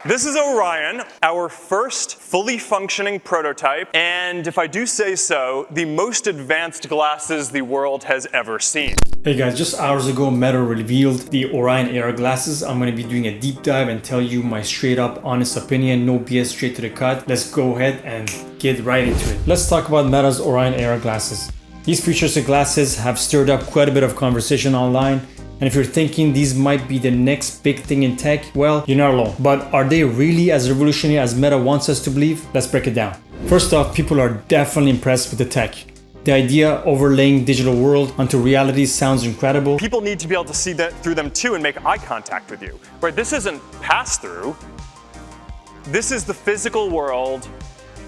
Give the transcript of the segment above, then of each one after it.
This is Orion, our first fully functioning prototype, and if I do say so, the most advanced glasses the world has ever seen. Hey guys, just hours ago Meta revealed the Orion AR glasses. I'm going to be doing a deep dive and tell you my straight up honest opinion, no BS, straight to the cut. Let's go ahead and get right into it. Let's talk about Meta's Orion AR glasses. These futuristic glasses have stirred up quite a bit of conversation online. And if you're thinking these might be the next big thing in tech, well, you're not alone. But are they really as revolutionary as Meta wants us to believe? Let's break it down. First off, people are definitely impressed with the tech. The idea of overlaying digital world onto reality sounds incredible. People need to be able to see that through them too and make eye contact with you. Right? This isn't pass-through. This is the physical world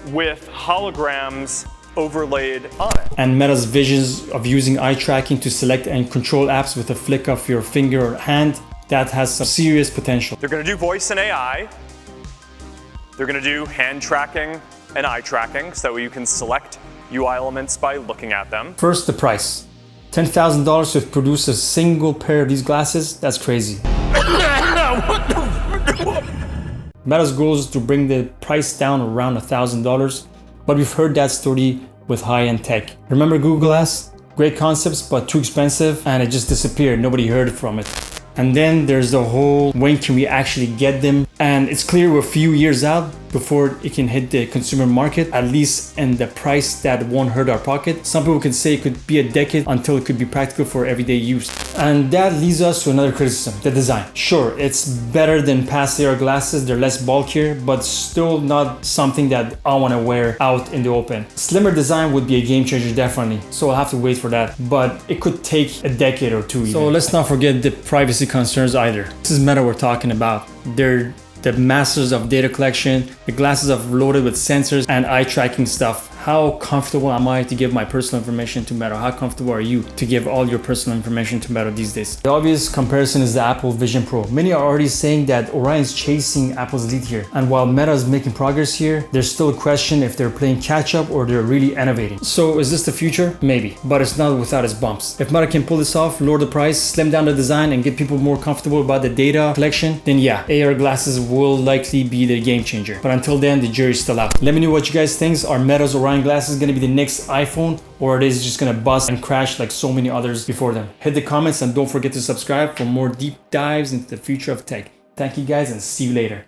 with holograms overlaid on it. And Meta's visions of using eye tracking to select and control apps with a flick of your finger or hand, that has some serious potential. They're going to do voice and AI. They're going to do hand tracking and eye tracking so you can select UI elements by looking at them. First, the price. $10,000 to produce a single pair of these glasses? That's crazy. Meta's goal is to bring the price down around $1,000. But we've heard that story with high-end tech. Remember Google Glass? Great concepts, but too expensive, and it just disappeared. Nobody heard from it. And then there's the whole, when can we actually get them? And it's clear we're a few years out before it can hit the consumer market, at least in the price that won't hurt our pocket. Some people can say it could be a decade until it could be practical for everyday use. And that leads us to another criticism, the design. Sure, it's better than past AR glasses, they're less bulkier, but still not something that I want to wear out in the open. Slimmer design would be a game changer, definitely, so I'll have to wait for that. But it could take a decade or two even. So let's not forget the privacy concerns either. This is Meta we're talking about. They're the masters of data collection. The glasses are loaded with sensors and eye tracking stuff. How comfortable am I to give my personal information to Meta? How comfortable are you to give all your personal information to Meta these days? The obvious comparison is the Apple Vision Pro. Many are already saying that Orion's chasing Apple's lead here. And while Meta is making progress here, there's still a question if they're playing catch up or they're really innovating. So is this the future? Maybe, but it's not without its bumps. If Meta can pull this off, lower the price, slim down the design, and get people more comfortable about the data collection, then yeah, AR glasses will likely be the game changer. But until then, the jury's still out. Let me know what you guys think. Are Meta's Orion glasses going to be the next iPhone, or it is just going to bust and crash like so many others before them? Hit the comments and don't forget to subscribe for more deep dives into the future of tech. Thank you guys and see you later.